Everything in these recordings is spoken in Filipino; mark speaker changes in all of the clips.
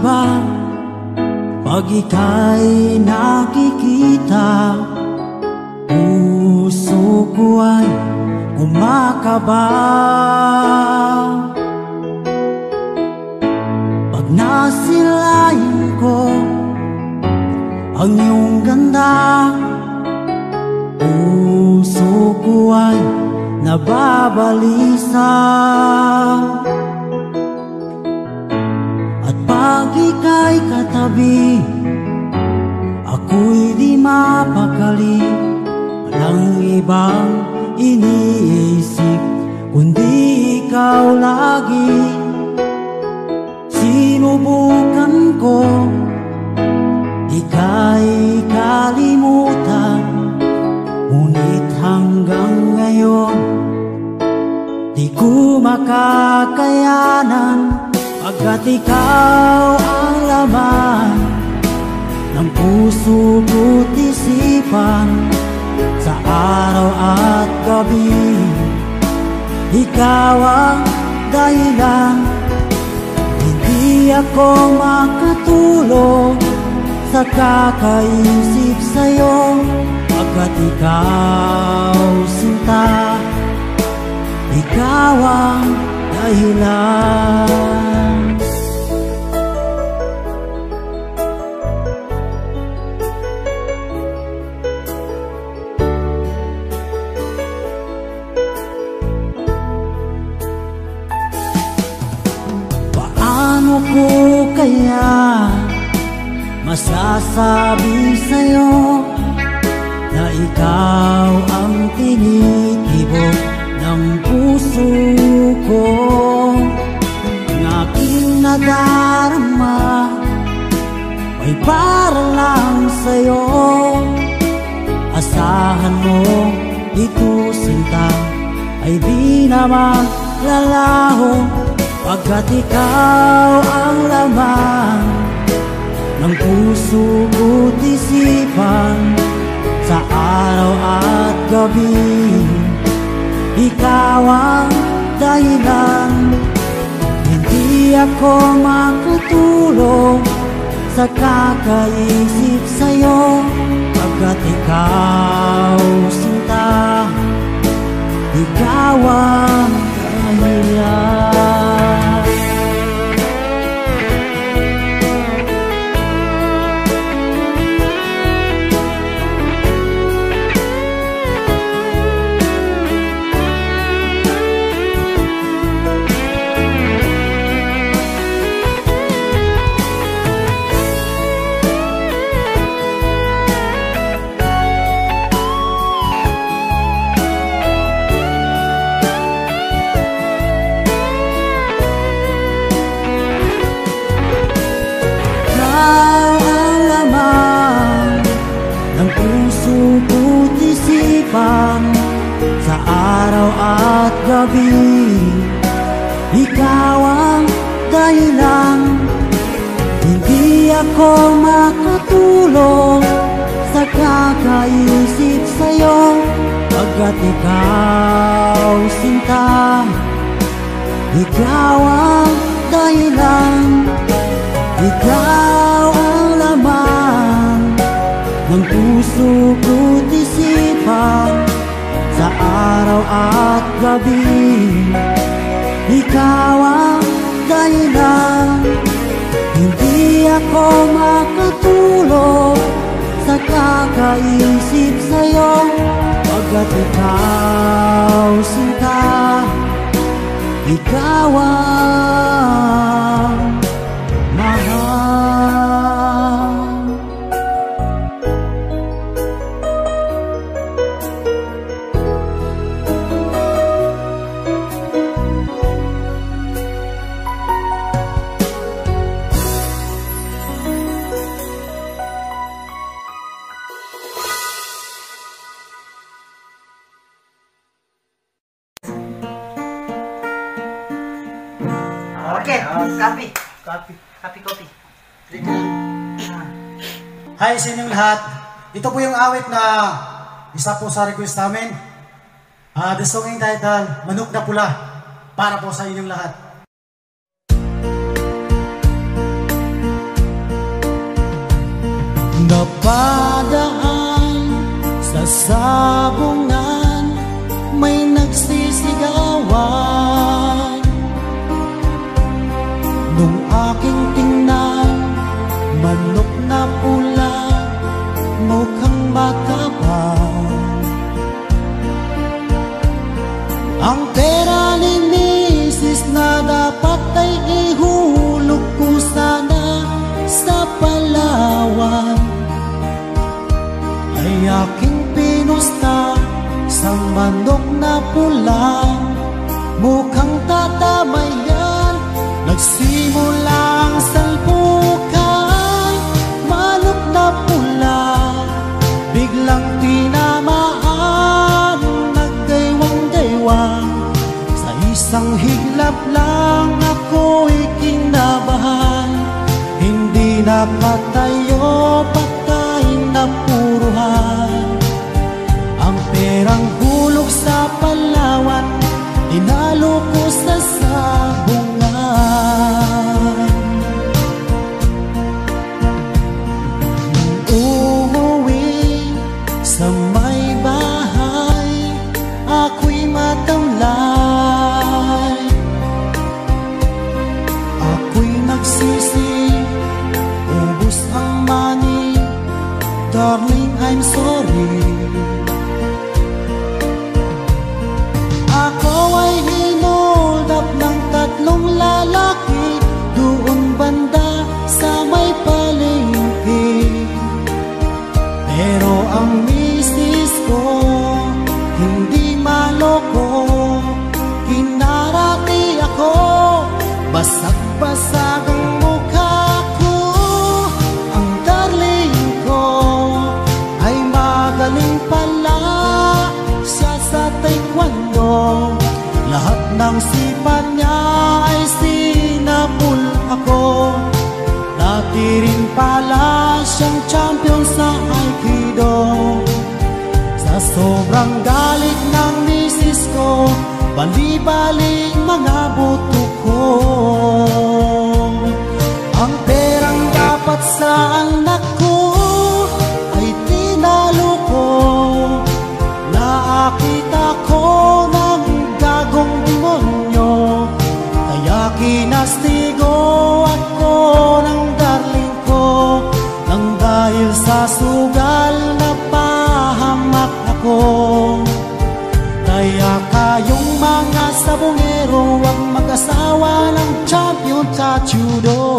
Speaker 1: ba pag ika'y nakikita? Puso ko ay kumakaba pag nasilayan ko ang iyong ganda. Puso ko ay nababalisa at pag ika'y katabi, ako'y di mapakali. Walang ibang iniisip kundi ikaw lagi. Sinubukan ko ika'y kalimutan, ngunit hanggang ngayon di ko makakayanan, pagkat ikaw ang laman ng puso ko't isipan. Sa araw at gabi, ikaw ang dahilan. Hindi ako makatulog sa kakaisip sa'yo, pagkat ikaw, sinta, ikaw ang dahilan. Paano ko kaya masasabi sa'yo na ikaw ang tinitibok ng puso ko? Ang aking nadarama ay para lang sa'yo. Asahan mo ito, sinta, ay di na maglalaho, pagkat ikaw ang laman ng puso ko't isipan. Sa araw at gabi, ikaw ang dahilan. Hindi ako makatulog sa kakaisip sa'yo, pagkat ikaw, sinta, ikaw ang dahilan. Sa araw at gabi, ikaw ang dahilan. Hindi ako makatulog sa kakaisip sa'yo, pagkat ikaw, sinta, ikaw ang dahilan. Ikaw ang laman ng puso ko't isipan. Sa araw at gabi, ikaw ang dahilan. Hindi ako makatulog sa kakaisip sa'yo, pagkat ikaw, sinta, ikaw ang mahal.
Speaker 2: Copy.
Speaker 1: Hi sa inyong lahat. Ito po yung awit na isa po sa request namin. The song entitled Manok na Pula, para po sa inyong lahat.
Speaker 2: Napadaan sa sabungan, may nagsisigawan. Nung aking tingnan, manok na pula, mukhang matapang. Ang pera ni misis na dapat ay ihulog ko sana sa Palawan, ay aking pinusta sa manok na pula, mukhang tatamayan. Nagsimula ang salpukan, manok na pula, biglang tinamaan, naggaywang-gaywang. Sa isang higlap lang ako'y kinabahan, hindi nakatayo, patay na puruhan. Ang perang hulog sa Palawan, dinalo ko sa sabungan. Umuwi sa may bahay, ako'y matamlay. Ako'y nagsisi, ubos ang money, darling, I'm sorry. Ako ay hinold up ng tatlong lalaki doon banda sa may palengke. Pero ang misis ko hindi maloko, kinarati ako, basag-basag ang mukha ko. Ang darling ko ay magaling pala siya sa taekwondo, lahat ng sipat niya ay sinabul ako. Dati rin pala siyang champion sa Aikido. Sa sobrang galit ng misis ko, bali-bali mga buto ko. Ang perang dapat sa anak ko ay tinalo ko. Nakita ko ng gagong demonyo, kaya kinastigo ako ng darling ko. Nang dahil sa sugal napahamak ako. Kaya kayong mga sabongero, huwag mag-asawa ng champion sa judo.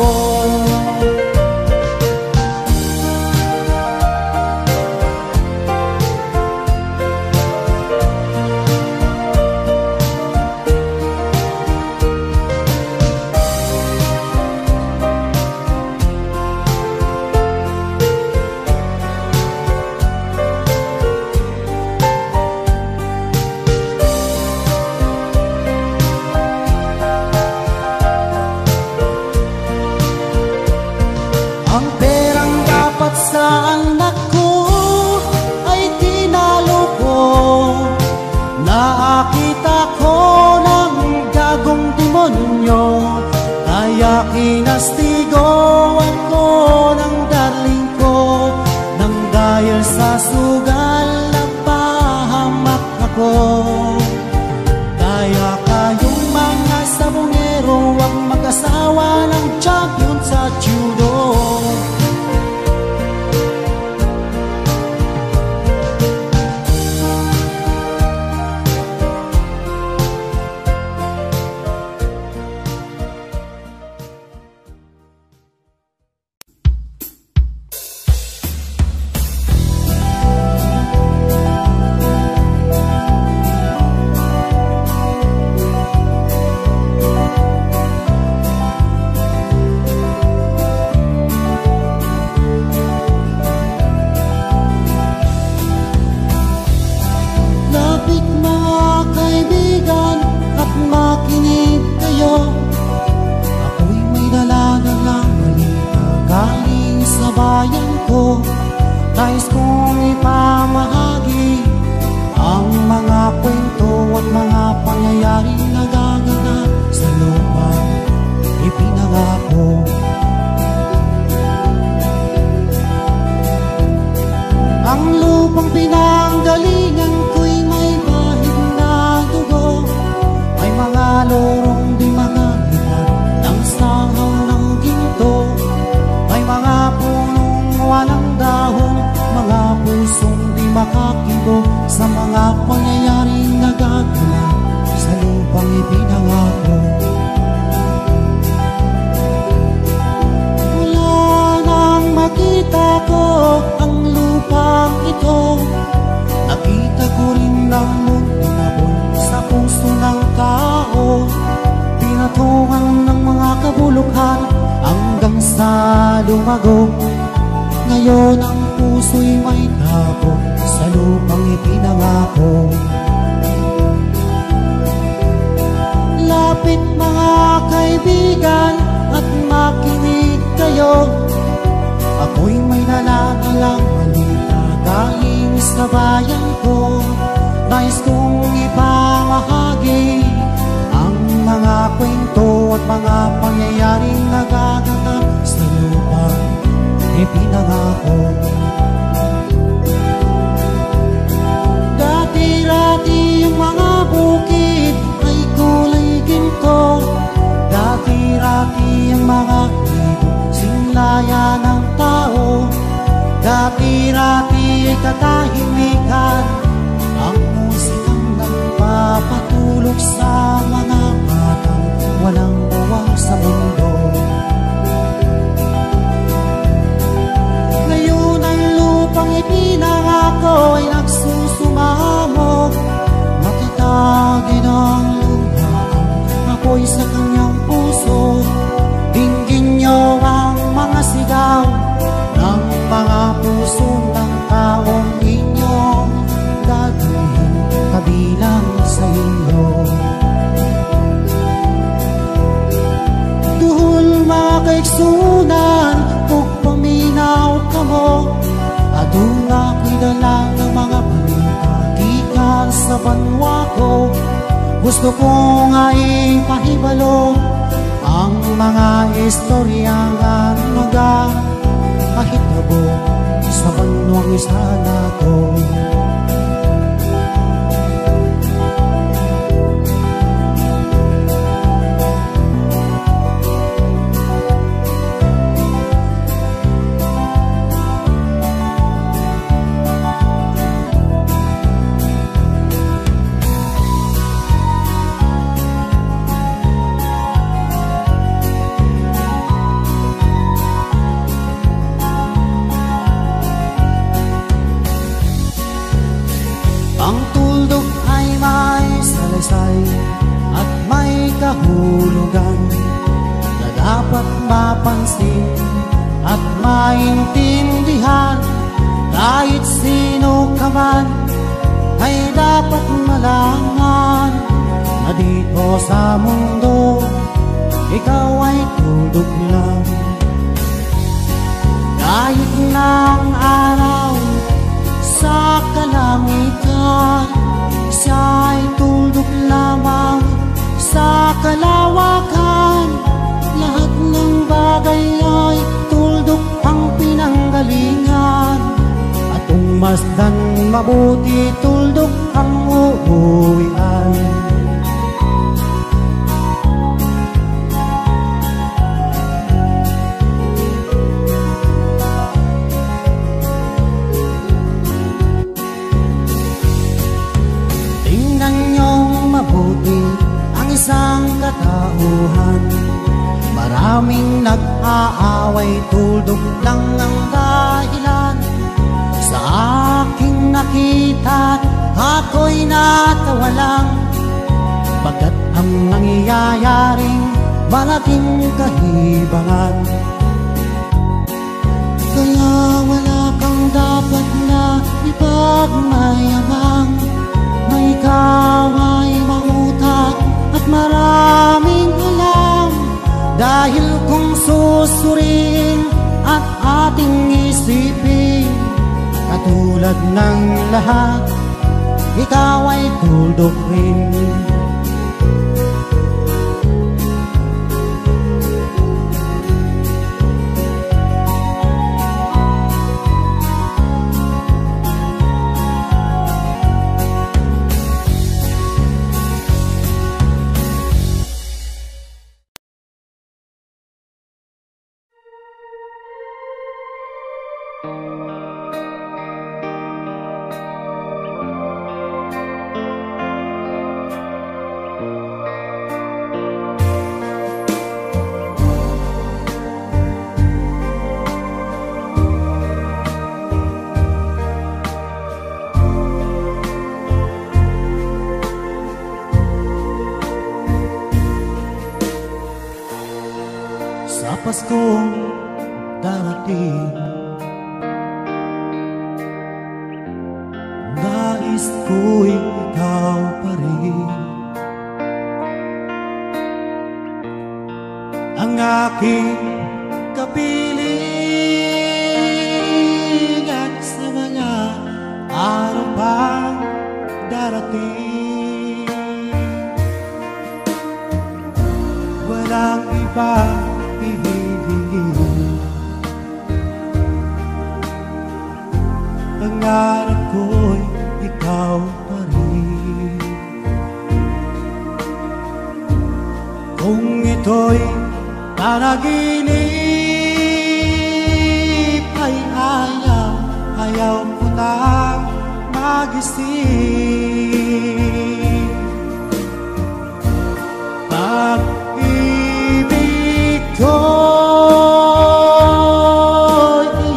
Speaker 2: Ang perang dapat sa anak ko ay tinalo ko. Nakita ko ng gagong demonyo, kaya kinastigo ako ng darling ko. Nang dahil sa sugal napahamak ako. Kaya kayong mga sabongero, huwag mag-asawa ng champion sa judo. Nais kong ipamahagi ang mga kwento at mga pangyayari na gaganap sa lupang ipinangako. lupang pinanggalingan ko'y may bahid na dugo. May mga lorong di makakita ng sangaw ng ginto. May mga punong walang dahon, mga pusong di makakibo sa mga pangyayaring nagaganap sa lupang ipinangako. Wala nang makita ko ang lupang ito. Nakita ko rin ang mundo na sa puso ng tao. Pinatungan ng mga kabulukan hanggang sa lumago. Ngayon ang puso'y may tago sa lupang ipinangako. Lapit mga kaibigan at makinig kayo. Ako'y may nalalalang balita galing sa bayan ko. Nais kong ipamahagi ang mga kwento at mga pangyayaring nagaganap sa lupang ipinangako. Dati-dati yung mga bukid ay kulay ginto. Dati-dati yung mga ibon sinlaya ng tao. Dati-dati ay katahimikan ang musikang nagpapatulog sa mga batang walang uwang sa mundo. Ngayon ang lupang ipinangako ay nagsusumamo. Matatagin ang luha ang apoy sa kanyang puso. Dinggin niyo ang mga sigaw ng mga puso ng taong inyong dadalhin kabilang sa inyo. Duhol mga kaigsunan, pagpaminaw ka mo. Adung ako'y dala ng mga balita gikan sa banwa ko. Gusto ko nga ipahibalo ang mga istoryang naga kahit nabo sa banwang isa na to. Ang tuldok ay may salaysay at may kahulugan na dapat mapansin at maintindihan. Kahit sino ka man ay dapat malaman na dito sa mundo ikaw ay tuldok lang. Kahit ng araw sa kalangitan, siya'y tuldok lamang sa kalawakan. Lahat ng bagay ay tuldok ang pinanggalingan. At kung masdan mabuti, tuldok ang uuwian. Mabuti ang isang katauhan. Maraming nag-aaway, tuldok lang ang dahilan. Sa aking nakita, ako'y natawa lang. Pagkat ang nangyayaring malaking kahibangan. Kaya wala kang dapat na ipagmayamang. May ikaw ay mangutak at maraming alam. Dahil kung susurin at ating isipin, katulad ng lahat, ikaw ay tuldok rin. sa Paskong darating. Nais ko'y ikaw pa rin ang aking kapiling, at sa mga araw pang darating, walang iba hihingin. Pangarap ko'y ikaw pa rin. Kung ito'y panaginip ay ayaw ko nang magising. Pag-ibig ko'y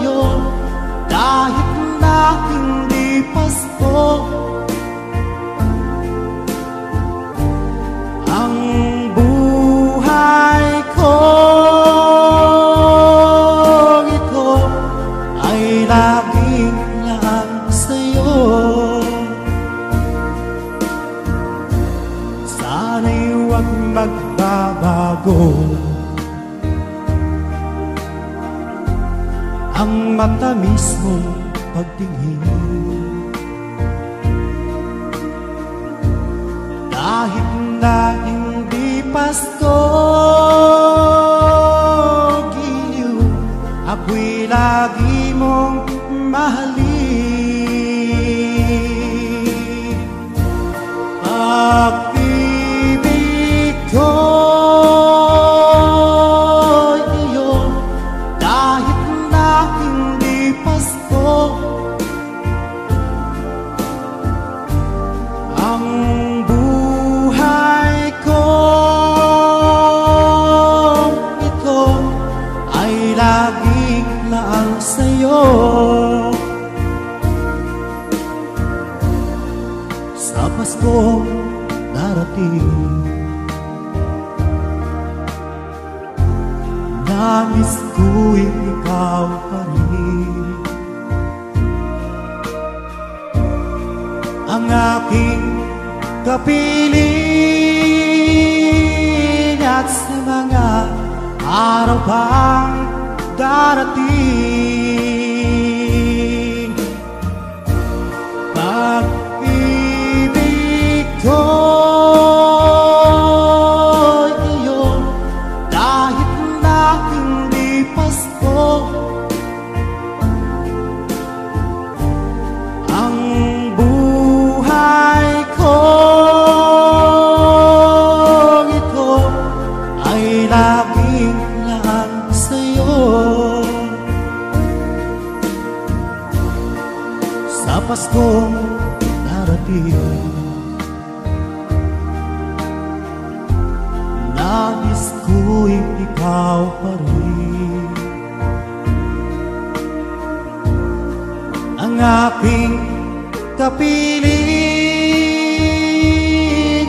Speaker 2: iyo, kahit na hindi Pasko, ang buhay ko ito ay laging laan sa'yo. Sana'y huwag magbabago ang matamis mong pagtingin, kahit na hindi Pasko, giliw, ako'y lagi mong mahalin. Pag-ibig ko'y iyo, kahit na hindi Pasko, ang buhay ko ito ay laging laan sa'yo. Sa Paskong darating, nais ko'y ikaw pa rin ang aking kapiling, at sa mga araw pang darating, pag-ibig ko'y iyo, kahit na hindi Pasko, ang buhay ko ito ay laging laan sa'yo. Sa Paskong darating, nais ko'y ikaw pa rin ang aking kapiling,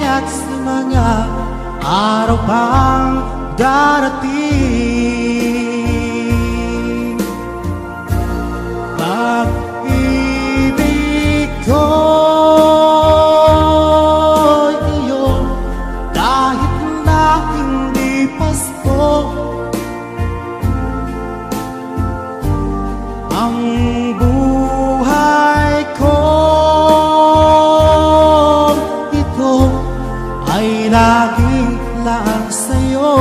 Speaker 2: at sa mga araw pang darating, pag-ibig ko'y iyo, kahit na hindi Pasko, ang buhay ko ito ay laging laan sa'yo.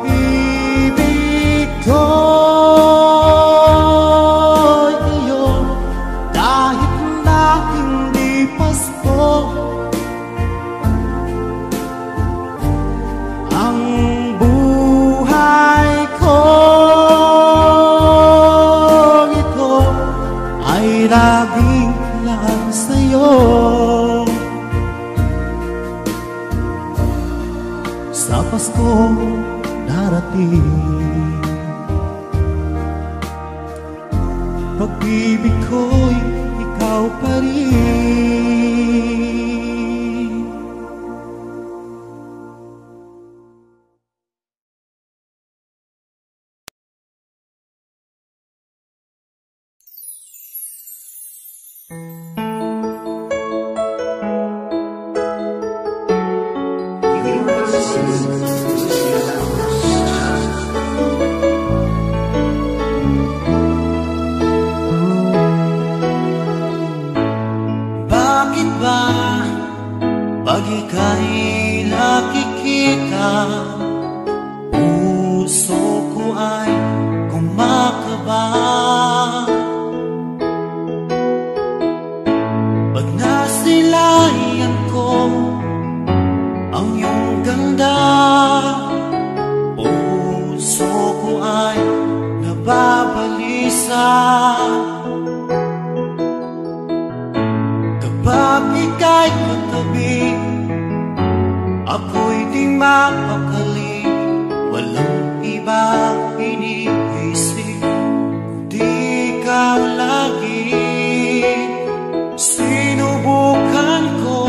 Speaker 2: Pag-ibig ko'y iyo, kahit na hindi Pasko, ang buhay ko ito ay laging laan sa'yo. Sa Paskong darating, pag-ibig ko'y ikaw ikaw pa rin. Bakit ba pag ika'y nakikita, puso ko ay kumakaba? Pag nasilayan ko ang iyong ganda, puso ko ay nababalisa. Kapag ika'y katabi, ako'y di mapakali. Walang ibang iniisip, di ikaw lagi. Sinubukan ko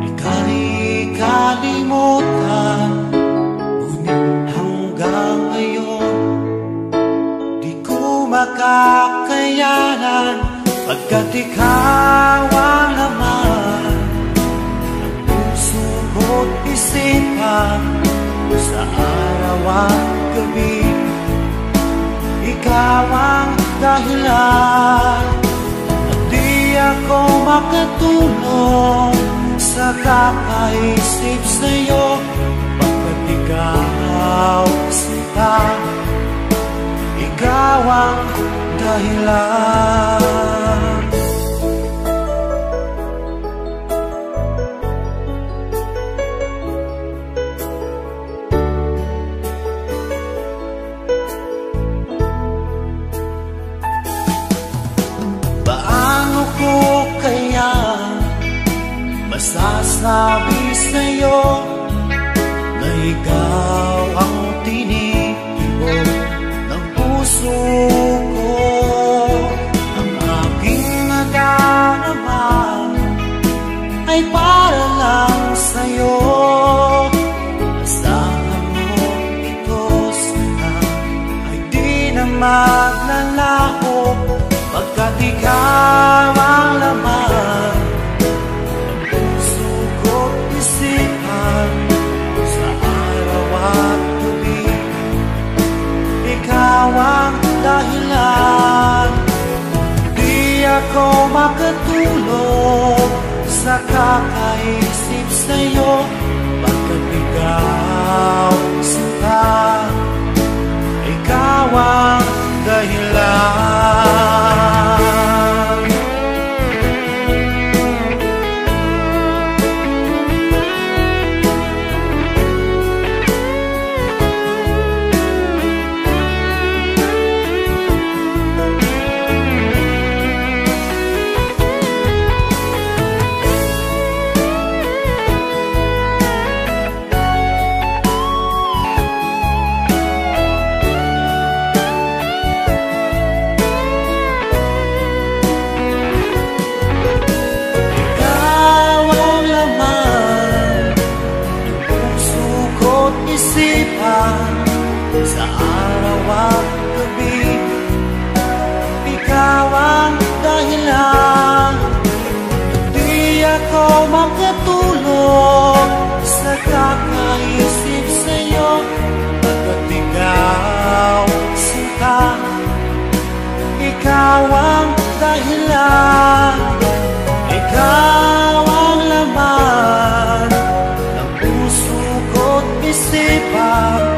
Speaker 2: ika'y kalimutan, ngunit hanggang ngayon di ko makakayanan. Pagkat ikaw ang laman ng puso ko't isipan, sa araw at gabi, ikaw ang dahilan. At di ako makatulog sa kakaisip sa'yo, pagkat ikaw sinta, ikaw ang dahilan. Paano ko kaya masasabi sa'yo na ikaw ang tinitibok ng puso ko? Ang aking nadarama ay para lang sa'yo. Asahan mo ito sana ay di na maglalaho, pagkat ikaw ang laman ng puso ko't isipan, sa araw at gabi, ikaw ang dahilan. Di ako makatulog sa kakaisip sa'yo, pagkat ikaw sinta, ikaw ang dahilan. Sa araw at gabi, ikaw ang dahilan. Di ako makatulog sa kakaisip sa'yo, pagkat ikaw sinta, ikaw ang dahilan. Ikaw ang laman ng puso ko't isipan,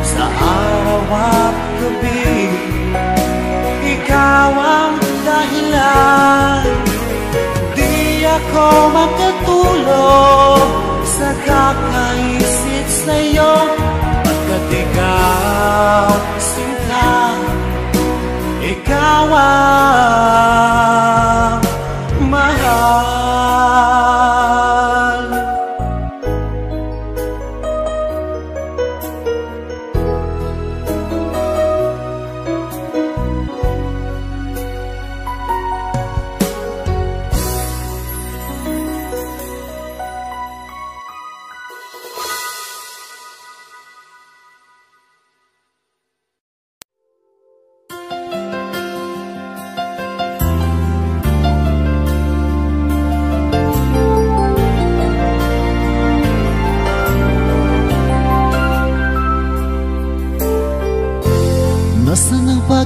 Speaker 2: sa araw at gabi, ikaw ang dahilan. Di ako makatulog sa kakaisip sa'yo, pagkat ikaw sinta, ikaw ang mahal.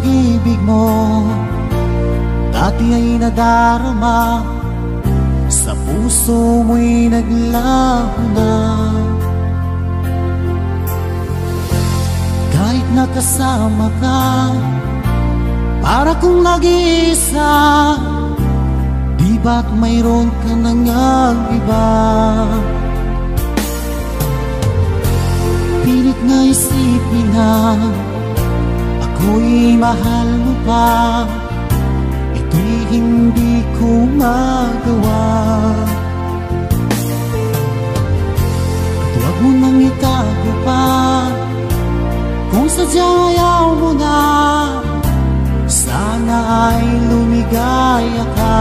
Speaker 2: pag-ibig mo dati ay nadarama, sa puso mo'y naglaho na. Kahit nakasama ka, para kung nag-iisa, di ba't mayroon ka nang iba? Pilit nga isipin na ako'y mahal mo pa, ito'y hindi ko magawa. At huwag mo nang itago pa, kung sadyang ayaw mo na, sana ay lumigaya ka.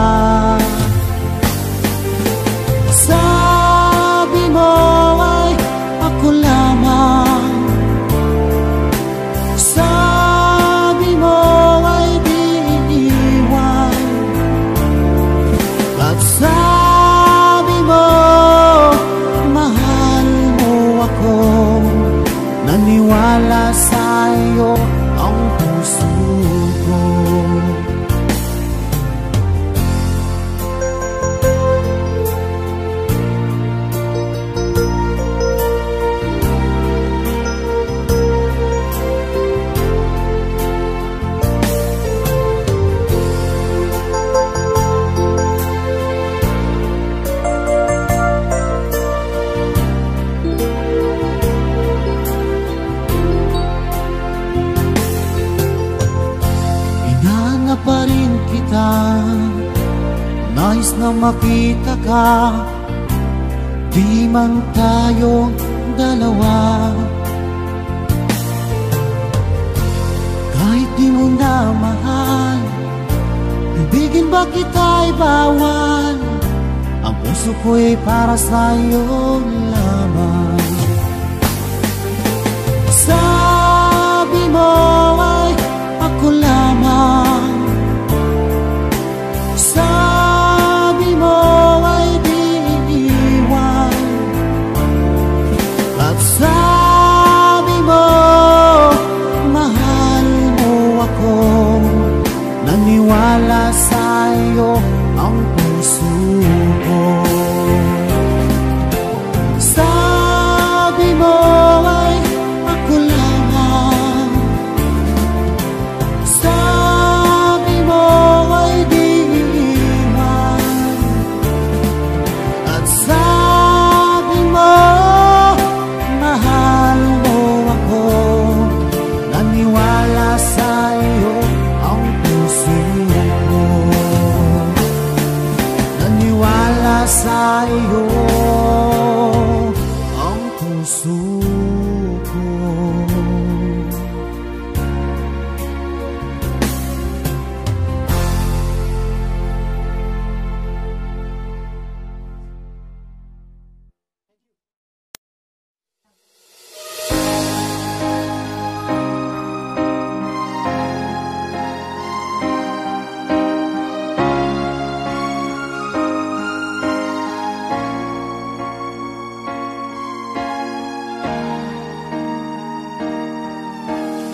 Speaker 2: Sabi mo ay ako lamang, sabi mo ay di iniwan, at sabi mo mahal mo ako. Naniwala sa'yo ang puso ko. Pa rin kita, nais na makita ka, di man tayong dalawa. Kahit di mo na mahal, ibigin ba kita'y bawal? Ang puso ko'y para sa'yo lamang. Sabi mo ay ako lamang, sabi mo ay di iniwan, at sabi mo mahal mo ako. Naniwala sa'yo ang puso ko. Sabi mo ay ako lamang, sabi mo ay di iniwan, at sabi mo mahal mo ako. Naniwala sa'yo ang puso ko. Naniwala sa'yo ang puso ko.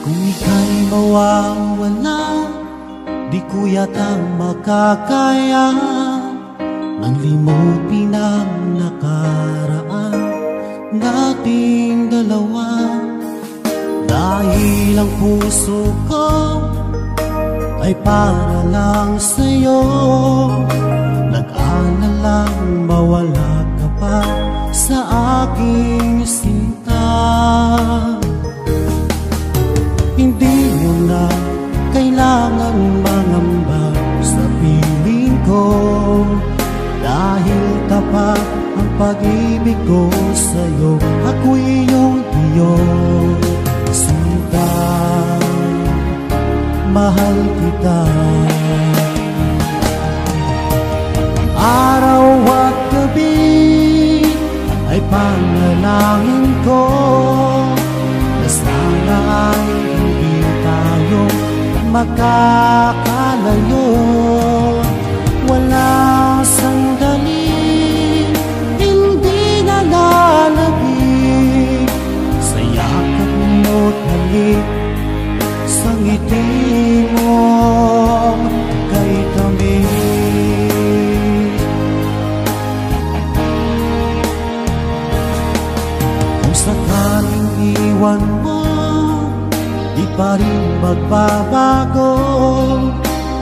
Speaker 2: Kung ika'y mawawala, di ko yata makakaya nang limutin ang nakaraan nating dalawa. Dahil ang puso ko ay para lang sa'yo, nag-aalalang mawala ka pa sa aking sinta. Hindi mo na kailangan mangamba sa piling ko, dahil tapat ang pag-ibig ko sa'yo. Ako'y iyong iyong sinta, mahal kita. Araw at gabi ay panalangin ko na sana ay hindi tayo makakalayo. Walang sandali hindi na lalabig sa yakap mo't halik, sa ngiti sakaling iwan mo, di pa rin magbabago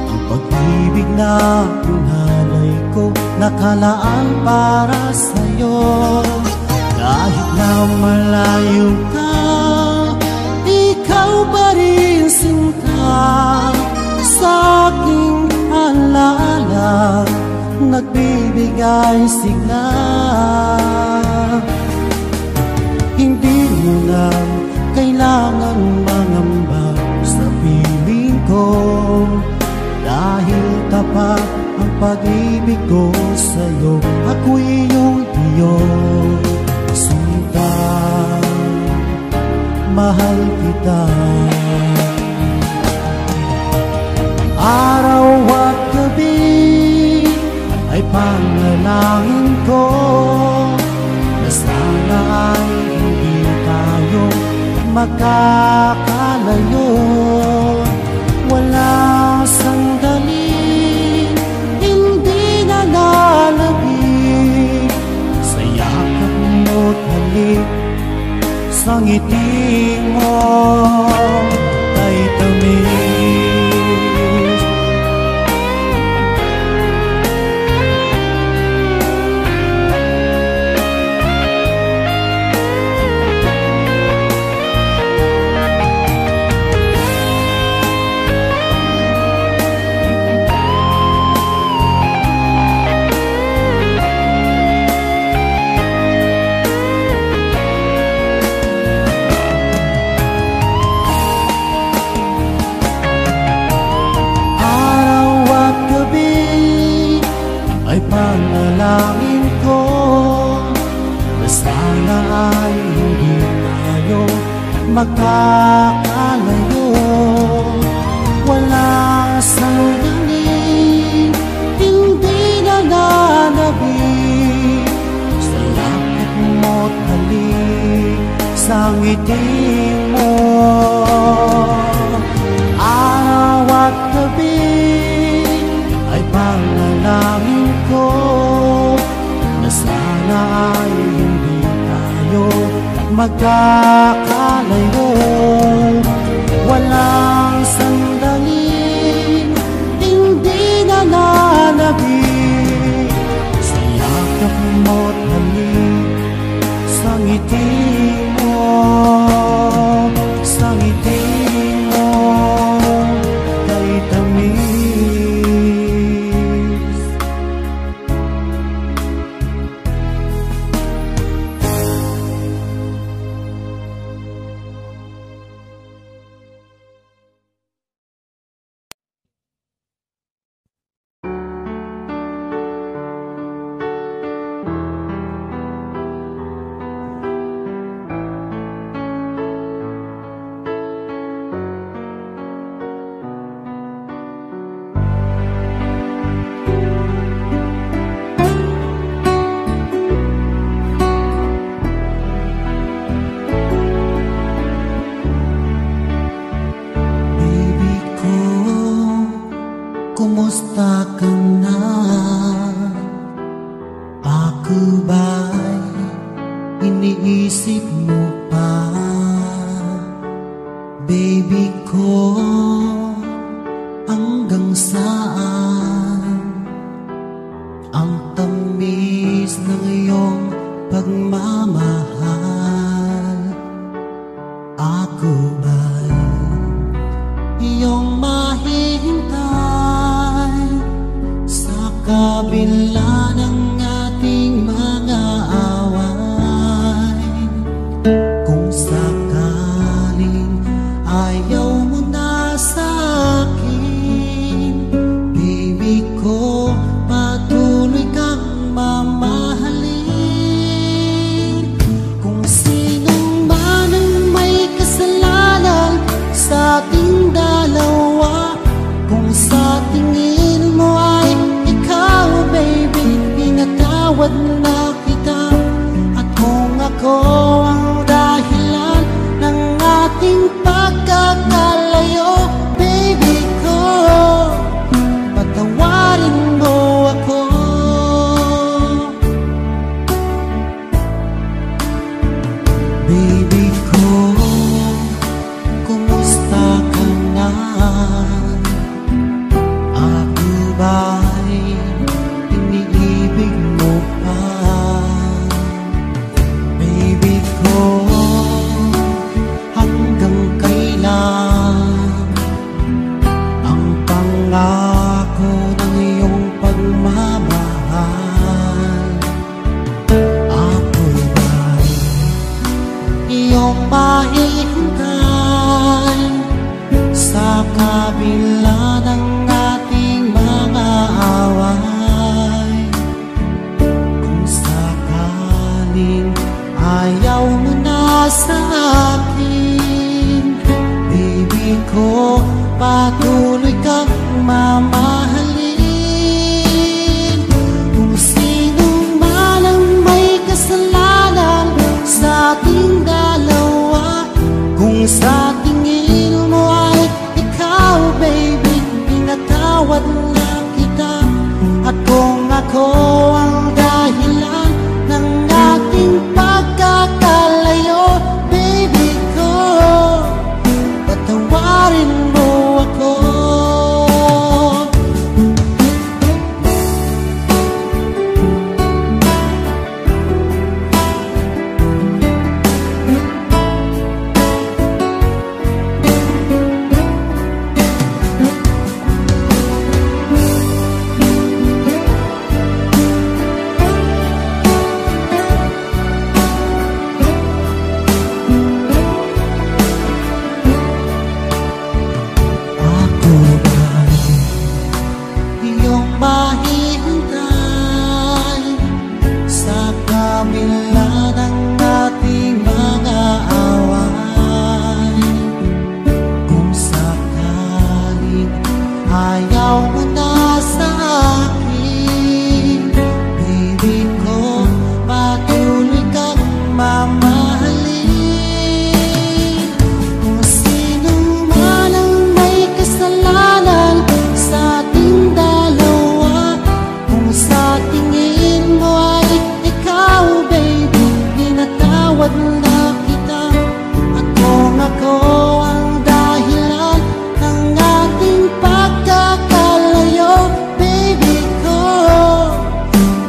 Speaker 2: ang pag-ibig na pinalay ko, nakalaan para sa'yo. Kahit na malayo ka, ikaw pa rin sinta sa aking alaala, nagbibigay sigla. Hindi mo na kailangan mangamba sa piling ko, dahil tapat ang pag-ibig ko sa'yo. Ako'y iyong iyong sinta, mahal kita. Araw at gabi ay panalangin ko na sana ay hindi tayo magkakalayo. Wala sandali, hindi na lalabig sa yakap mo't halik, sa ngiti mo kay tamis. Panalangin ko na sana ay hindi tayo magkakalayo. Wala sandali, hindi na lalabig sa yakap mo't halik, sa ngiti mo. Araw at gabi ay panalangin ko na sana ay hindi tayo magkakalayo. Walang sandali, hindi na lalabig sa yakap mo't halik, sa ngiti mo, sa ngiti mo kay tamis. Kumusta ka na? Ako ba'y iniisip mo pa? Baby ko, hanggang saan ang tamis ng iyong pagmamahal? Ako ba'y iyong mahihintay sa kabila ng ating mga away? Kung sakaling ayaw mo na sa akin, baby ko, patuloy kang mamahalin. Kung iyong mahihintay sa kabila ng ating mga away. Kung sakaling ayaw mo na sa akin, baby ko, patuloy kang mamahalin. Kung sino man ang may kasalanan sa ating dalawa, kung sa tingin mo ay ikaw, baby, pinatawad na kita. At kung ako ang dahilan ng ating pagkakalayo, baby ko, patawarin mo ako. Iyong mahihintay sa kabila ng ating mga away. Kung sakaling ayaw mo na sa akin, baby ko, patuloy kang mamahalin. Kung sino man ang may kasalanan sa ating dalawa, kung sa tingin mo ay ikaw, baby, pinatawad na kita. At kung ako ang dahilan ng ating pagkakalayo, baby ko,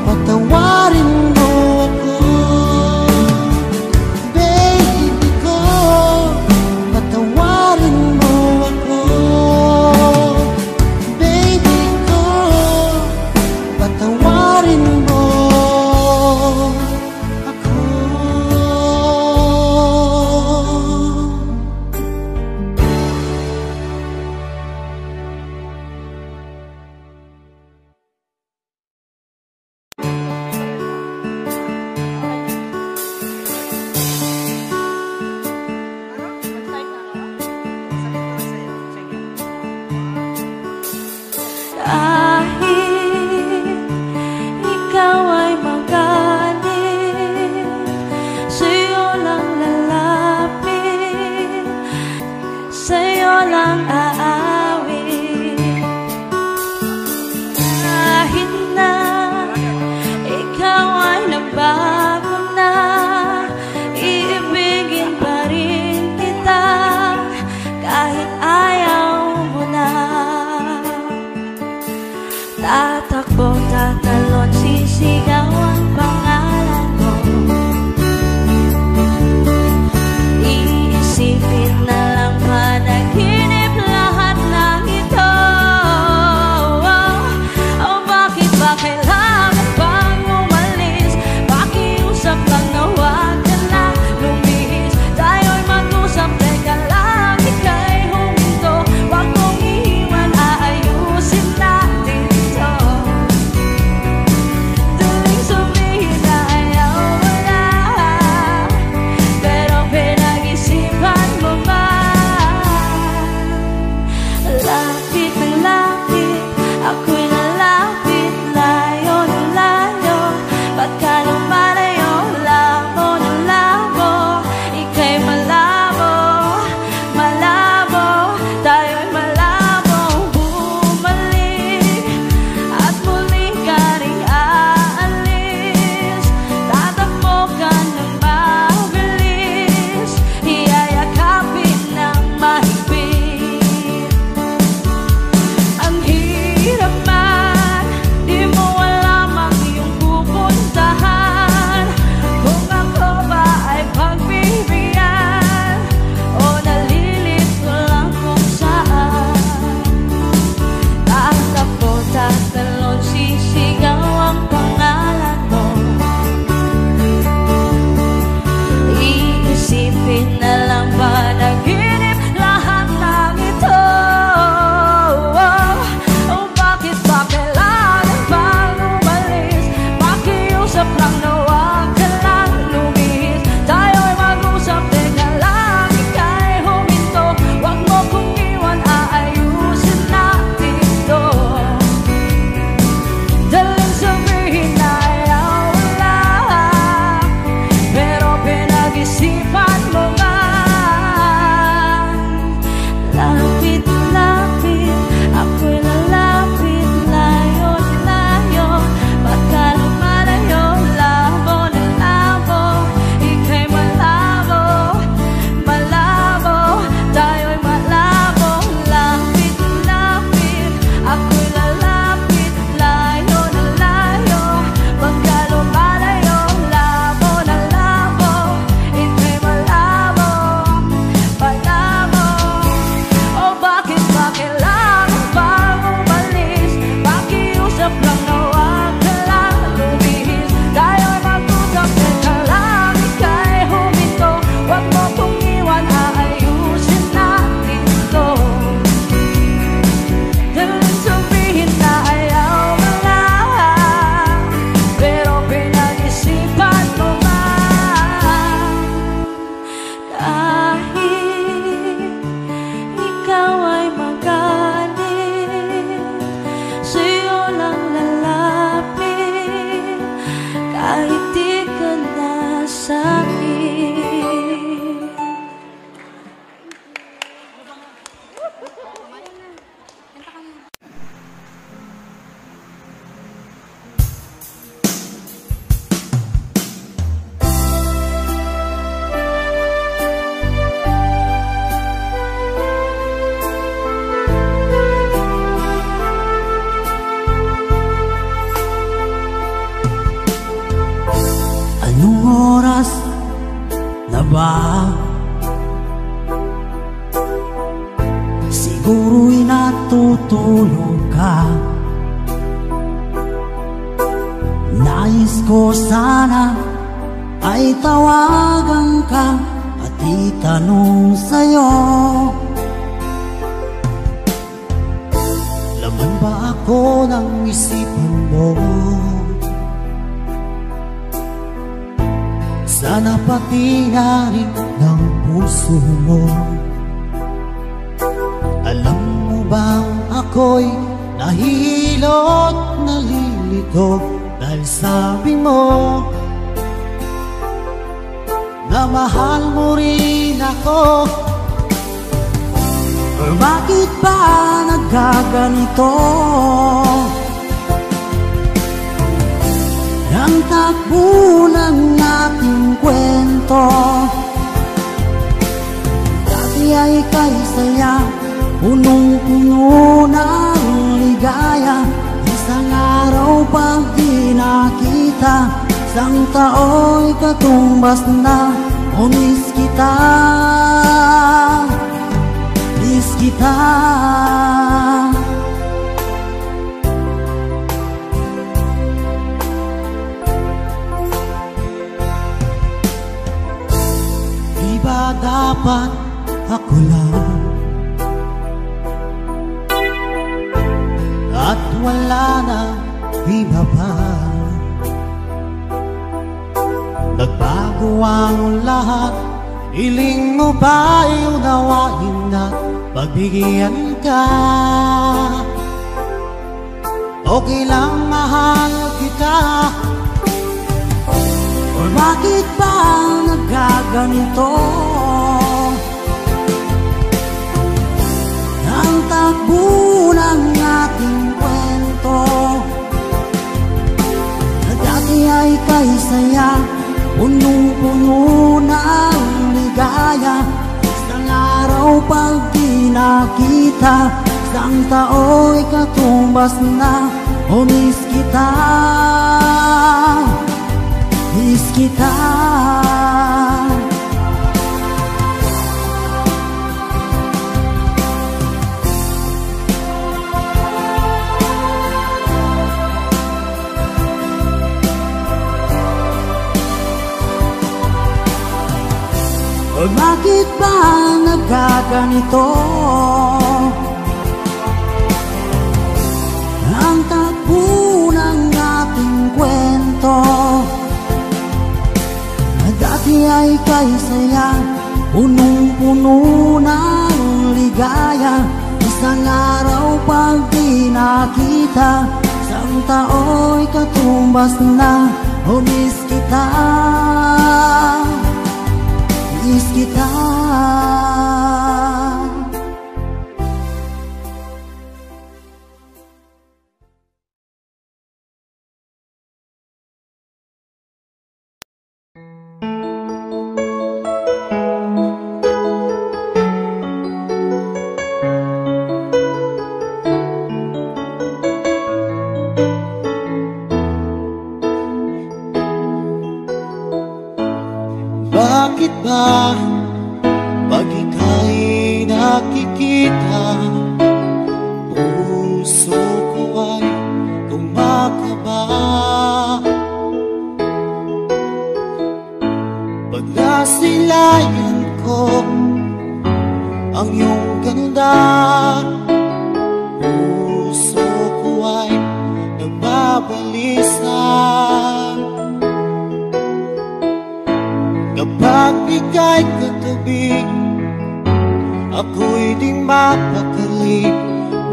Speaker 2: patawarin mo ako. Baby ko, patawarin mo ako. Baby ko, patawarin mo ako. na ba? Siguro'y natutulog ka. Nais ko sana ay tawagan ka at itanong sa'yo, laman ba ako ng isipan mo? Sana pati na rin ng puso mo. Alam mo bang ako'y nahihilot, nalilito dahil sabi mo na mahal mo rin ako. Or bakit ba nagkaganito? Ang takbo ng ating kwento, dati ay kay saya, punong-puno ng ligaya. Isang araw pag di nakita, isang tao'y katumbas na. O miss kita, miss kita. Di ba dapat ako lang at wala na iba pa? Nagbago ang lahat, hiling mo ba'y unawain at pagbigyan ka? Okay lang mahal kita. Or bakit ba nagkaganito? Ang takbo ng ating kwento, na dati ay kay saya, punong-puno ng ligaya. Isang araw pag di nakita, isang tao'y katumbas na. O miss kita, miss kita. O bakit ba nagkaganito? Ang takbo ng ating kwento, na dati ay kay saya, punong-puno ng ligaya. Isang araw pag di nakita, isang tao'y katumbas na. O miss kita, miss kita. Bakit ba pag ika'y nakikita, puso ko ay kumakaba? Pag nasilayan ko ang iyong ganda, puso ko ay nagbabalisa. Kapag ika'y katabi, ako'y di mapakali.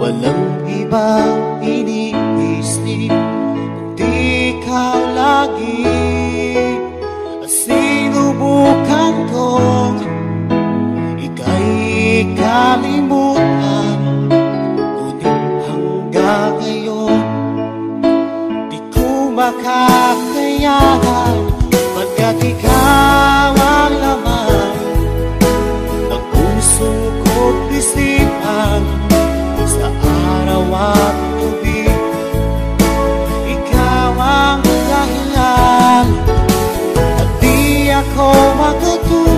Speaker 2: Walang ibang iniisip kundi ikaw lagi. Sinubukan ko ika'y kalimutan, ngunit hanggang ngayon di ko makakayanan. Pagkat ikaw ang laman ng puso ko't isipan, sa araw at gabi, ikaw ang dahilan. At di ako matutuwa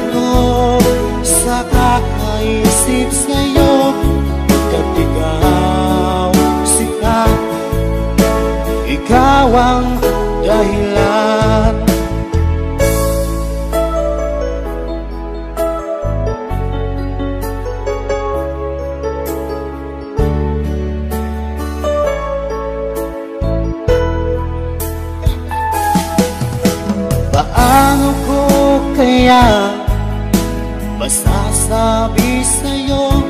Speaker 2: kaya masasabi sa'yo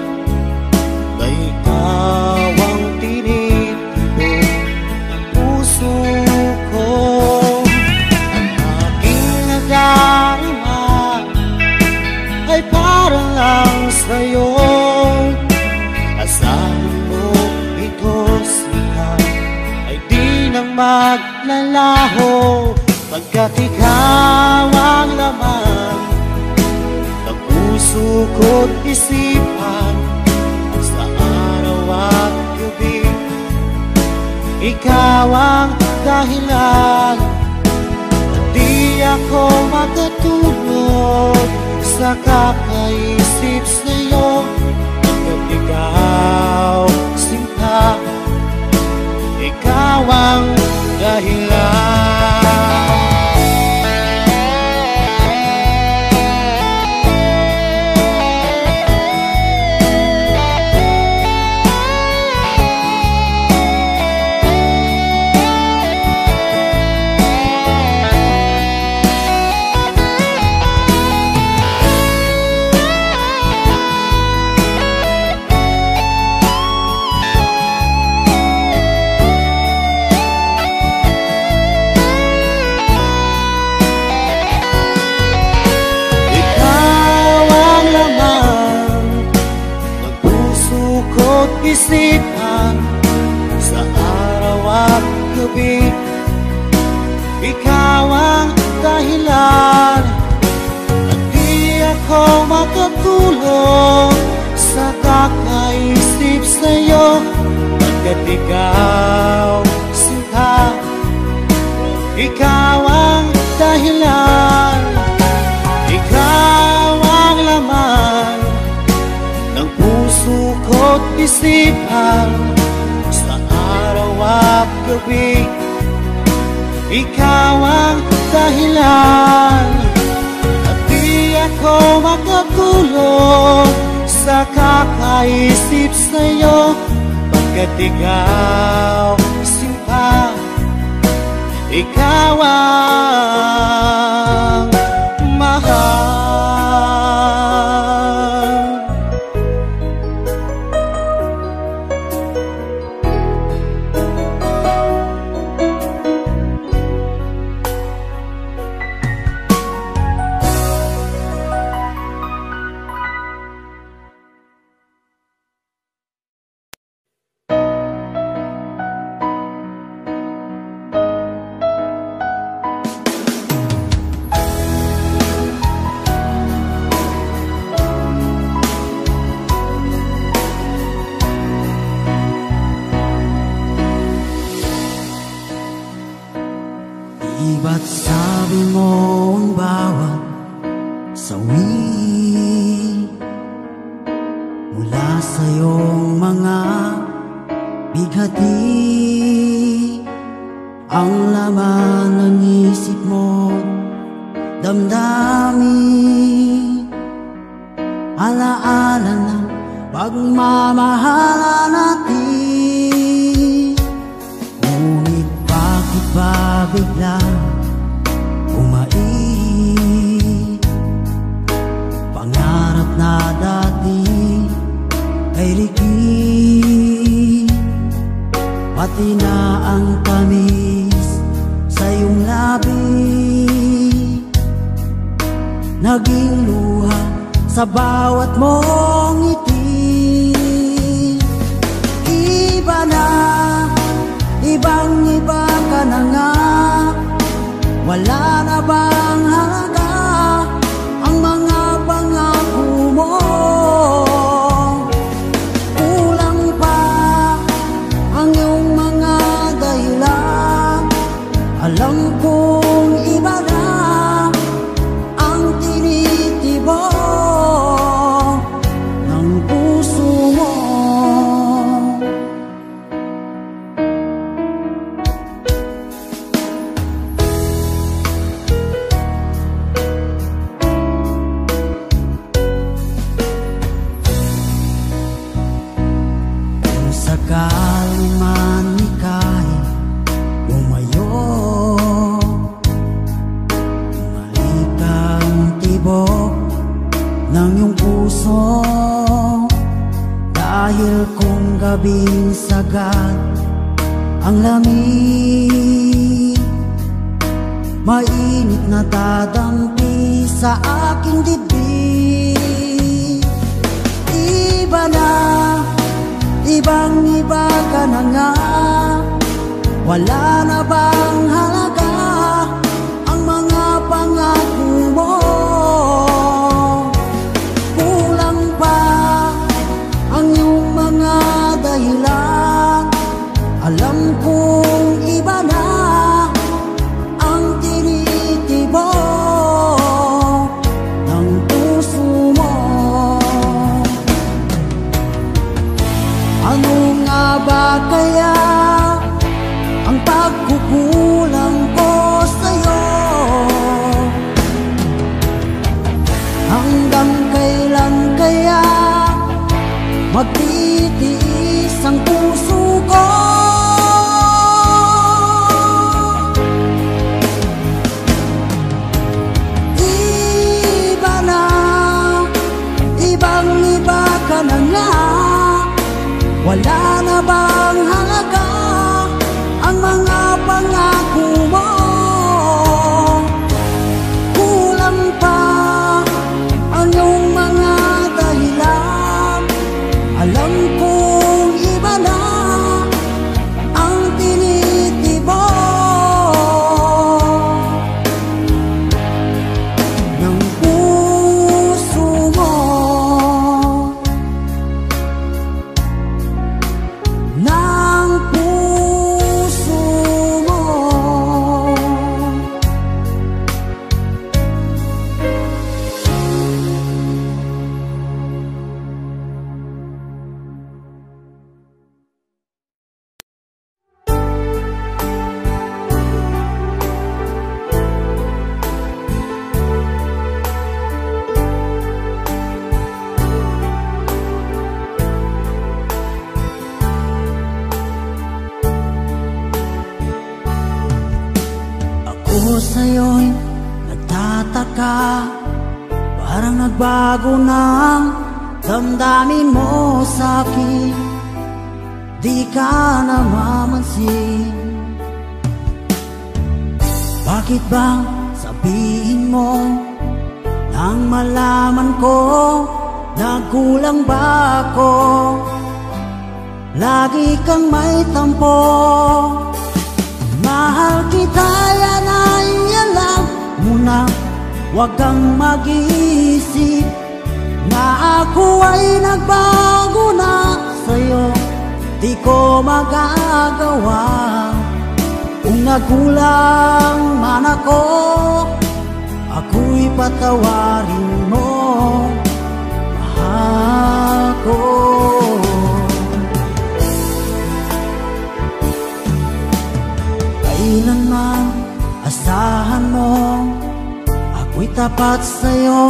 Speaker 2: na ikaw ang tinitibo ng puso ko. Ang aking nadarama ay para lang sa'yo. Asahan mo ito sila ay di nang maglalaho, pagkat ikaw ang laman ng puso ko't isipan sa araw at gabi. Ikaw ang dahilan na di ako makatulog sa kakaisip sa'yo. Pagkat ikaw sinta, ikaw ang dahilan. Isipan sa araw at gabi. Ikaw ang dahilan at di ako makatulog sa kakaisip sa'yo. Pagkat ikaw sinta, ikaw ang dahilan. Ikaw ang laman ng puso ko't isipan sa araw at gabi. Ikaw ang dahilan at di ako makatulog sa kakaisip sa'yo. Pagkat ikaw sinta, ikaw ang mahal.
Speaker 3: Ba't sabi mo ang bawat sawi mula sa iyong mga bighati, ang laman ng isip mo, damdamin, alaala ng pagmamahala natin. Ngunit bakit ba biglang pangarap na dati ay likid, pati na ang tamis sa iyong labi, naging luha sa bawat mong ngiti. Iba na, ibang-iba ka na nga, wala na bang halaga ang mga pangako mo? Kulang pa ang iyong mga dahilan. Alam kong iba na ang tinitibo ng puso mo. Dahil kung gabing sagad ang lamig, mainit na dadampi sa aking dibdib. Iba na, ibang-iba ka na nga. Wala na bang halaga ang mga pangako mo? Kulang pa ang iyong mga dahilan. Alam kong iba na ang tinitibok ng puso mo. Ano nga ba kaya ang pagkukulang ko sa'yo? Hanggang kailan kaya magtitiis ang puso ko? Iba na, ibang-iba ka na nga. Wala na bang halaga ang mga pangako mo? Kulang pa ang iyong mga dahilan. Alam kong iba na ang tinitibok ng puso mo. Ng puso mo. Ako sa'yo'y nagtataka, parang nagbago ng damdamin mo sa'kin. Di ka namamansin. Bakit bang sabihin mo nang malaman ko nagkulang ba ako? Lagi kang may tampo. Mahal kita, yan ay alam mo na. Huwag kang mag-iisip na ako ay nagbago na sa'yo. Di ko magagawa. Kung nagkulang man ako, ako'y patawarin mo, mahal ko. Kailanman asahan mo, ako'y tapat sa'yo,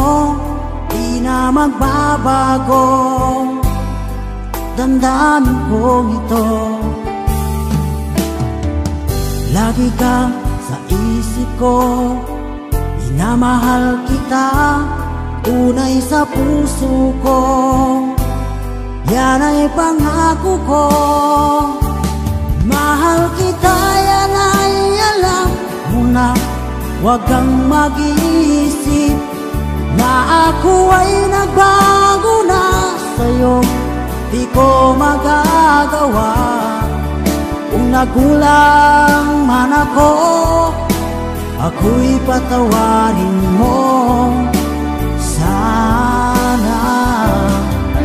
Speaker 3: di na magbabago. Damdamin kong ito, lagi ka sa isip ko. Minamahal kita, tunay sa puso ko. Yan ay pangako ko. Mahal kita, yan ay alam mo na. Huwag kang mag-iisip na ako ay nagbago na sa'yo. Di ko magagawa. Kung nagkulang man ako, ako'y patawarin mo sana.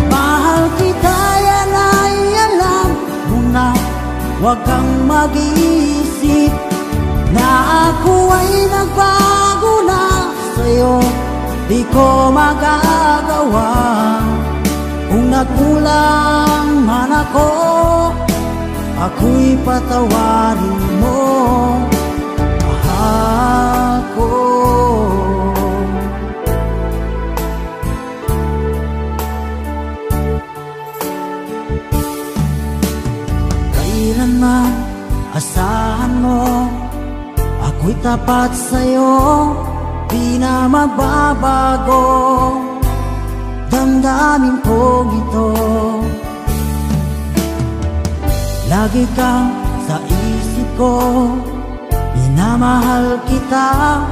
Speaker 3: Mahal kita, yan ay alam mo na. Huwag kang mag-iisip na ako ay nagbago na sa'yo. Di ko magagawa. Kung nagkulang man ako, ako'y patawarin mo, mahal ko. Kailanman asahan mo, ako'y tapat sa'yo, di na magbabago. Damdamin kong ito, Lagi kang sa isip ko, minamahal kita,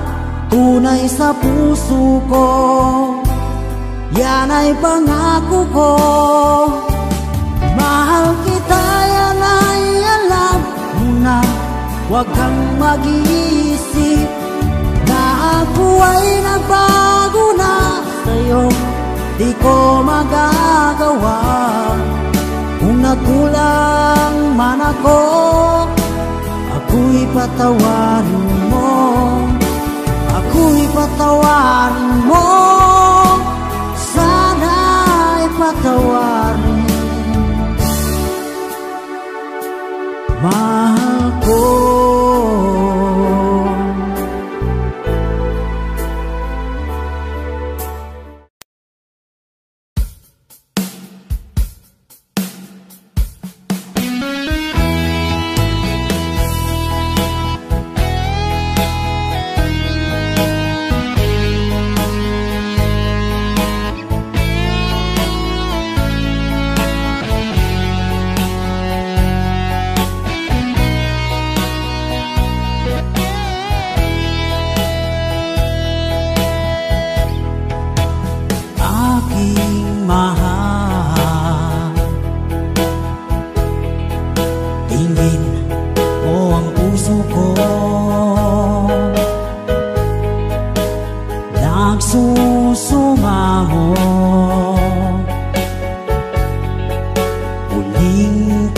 Speaker 3: tunay sa puso ko. Yan ay pangako ko. Mahal kita, yan ay alam mo na. Huwag kang mag-iisip na ako ay nagbago na sa'yo. Di ko magagawa kung nagkulang man ako. Ako'y patawarin mo, ako'y patawarin mo. Sana'y patawarin mahal ko.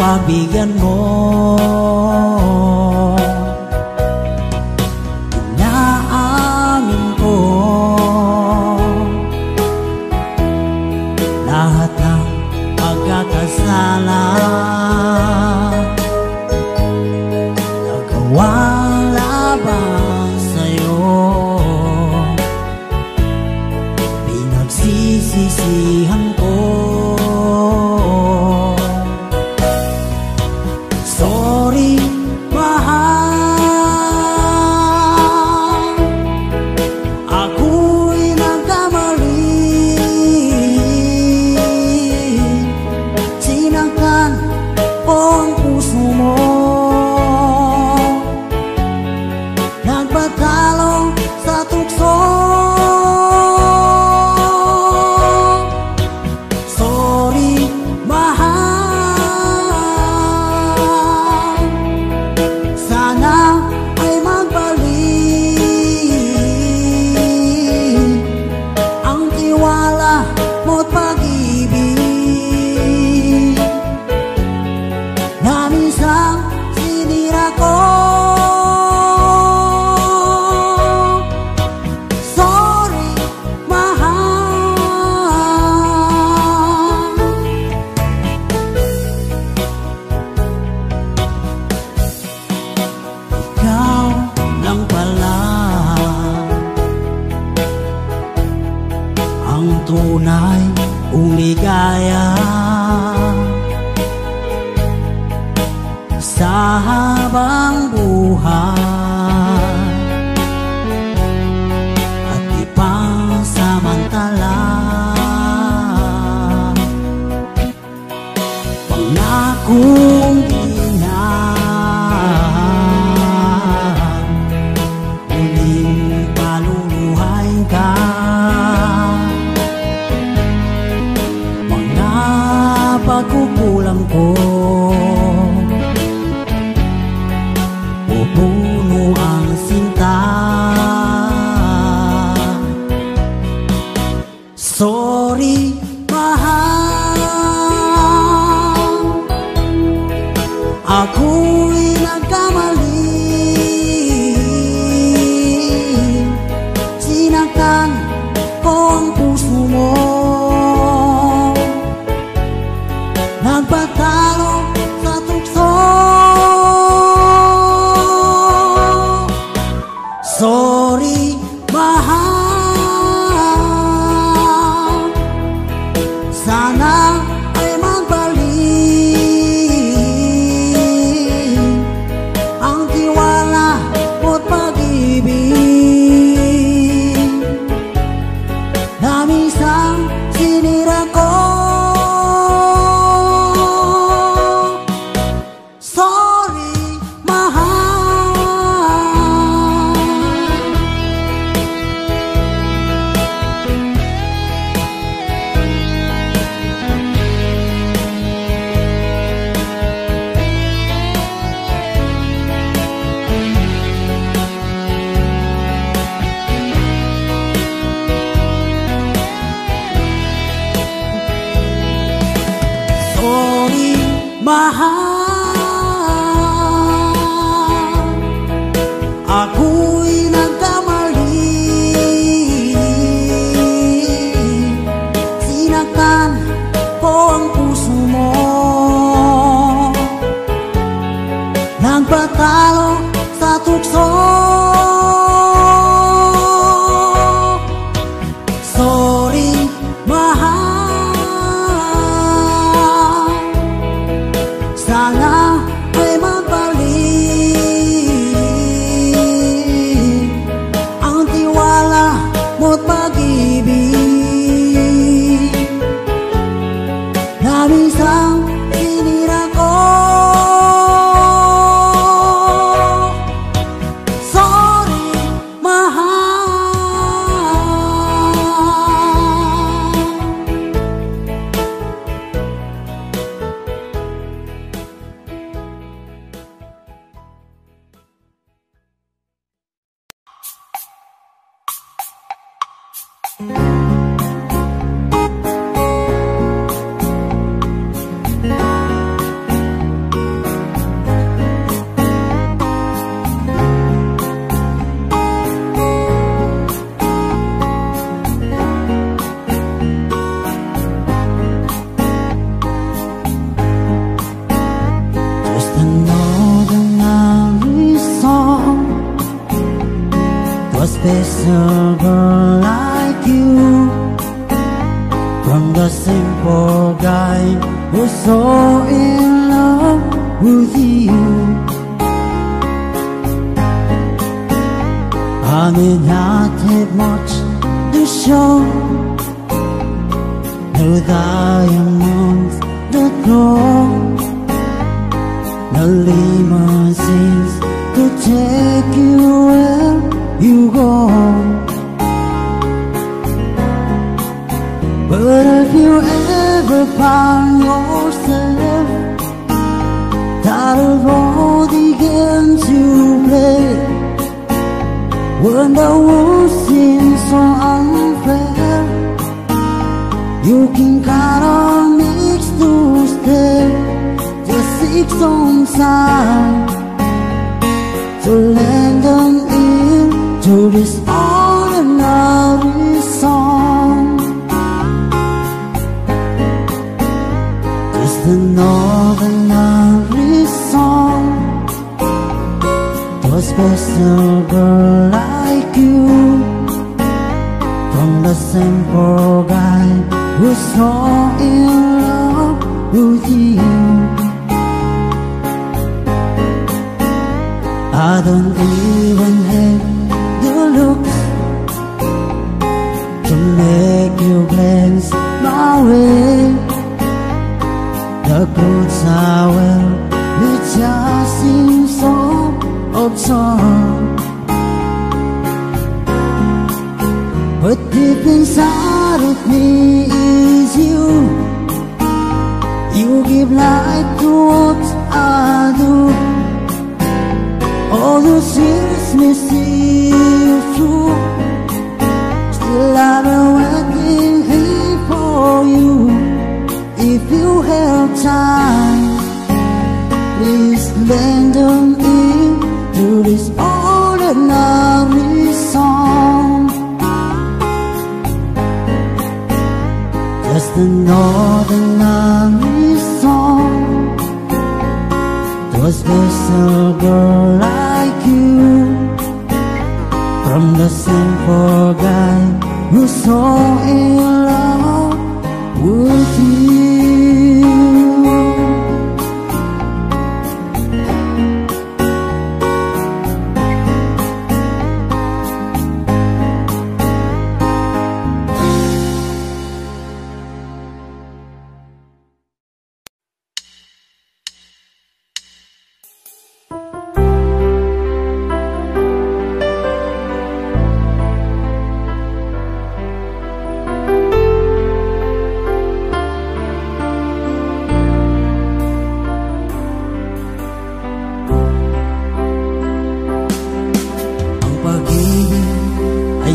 Speaker 3: Pagbigyan mo, inaamin ko lahat ng pagkakasala nagawa laban sa'yo. Pinagsisisihan ko. Sorry, mahal, ako'y nagkamali. Sinaktan ko ang puso mo, nagpatalo sa tukso. Sorry, mahal, tunay kong ligaya sa habang buhay at ipasamantala. Pangakong ginaan, muling paluluhain ka. Pagkukulang ko, pupuno ang sinta. Sorry, mahal, ako'y nagkamali. Sinaktan ko ang puso mo, nagpatalo sa tukso. Sorry, mahal, sana ay magbalik ang tiwala mo't pag-ibig na minsan sinira ko. mahal. Ako'y nagkamali, sinaktan ko ang puso mo, nagpatalo sa tukso. Sorry, mahal, sana ay magbalik ang tiwala mo't pag-ibig na minsan sinira ko. Sorry, mahal. Just another lovely song to a special girl like you, from the simple guy who's so in love with you. I did not have much to show, no diamonds that glow, no limousines to take you where you go. But if you ever find yourself tired of the games you play, when the world seems so unfair, you can count on me to stay just 6 on side to lend an ear to this ordinary song. Just an ordinary song to a special girl like you, from the simple guy who's so in love with you. I don't even have the looks to make you glance my way. The clothes I wear, they just seem so absurd, but deep inside of me is you. You give life to what I do. All the years may seem true, still I've been waiting here for you. If you have time, please lend an ear to this ordinary song. Just an ordinary song to a special girl like you, from the simple guy who's so in love with you.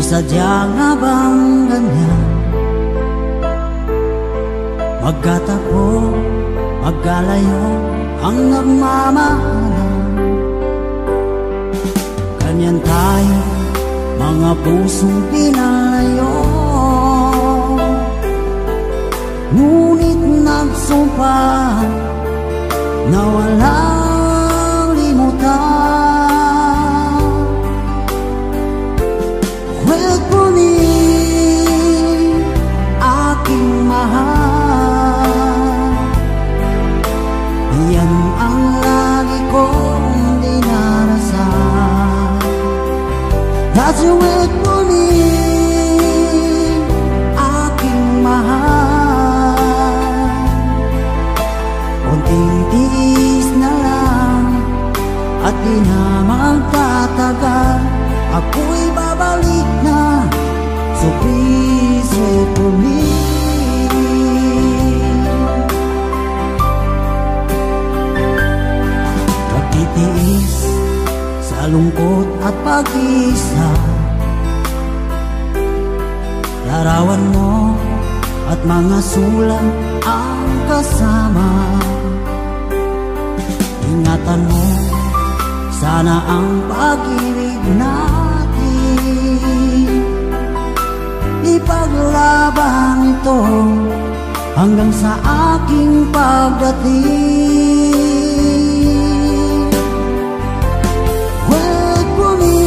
Speaker 3: Sadya nga bang ganyan magkatapo magkalayo ang nagmamahalan. Ganyan tayo, mga pusong pinalayo, ngunit nagsumpa na walang limutan. Wait for me, aking mahal, yan ang lagi kong dinarasan. That's you wait for me, aking mahal, konting tiis na lang at di na magtatagal. Ako'y babalik na, so please wait for me. Pagtitiis sa lungkot at pag-isa, larawan mo at mga sulat ang kasama. Ingatan mo sana ang pag-ibig natin, ipaglaban ito hanggang sa aking pagdating. Wait for me,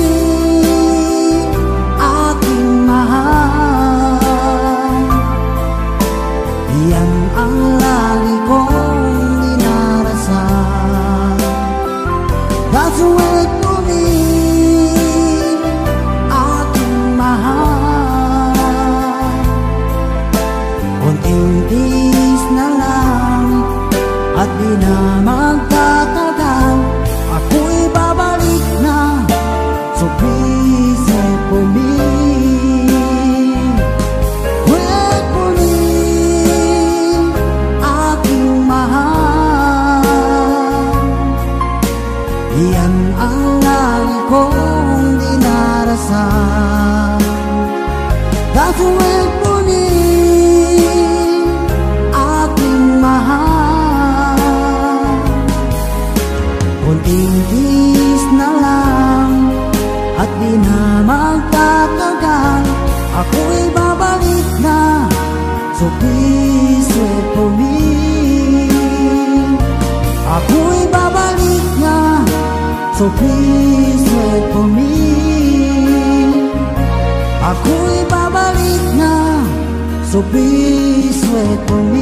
Speaker 3: aking mahal, yan ang lagi kong dinarasan. That's wait for me, aking mahal, konting tiis na lang at di na magtatagal. Ako'y babalik na, so please wait for me. Wait for me, aking mahal, yan ang lagi kong dinarasan. That's wait for me, aking mahal, konting tiis na lang at di na magtatagal. Ako'y babalik na, so please wait for me. Ako'y babalik na, so please wait for me. Ako'y babalik na, so please wait for me.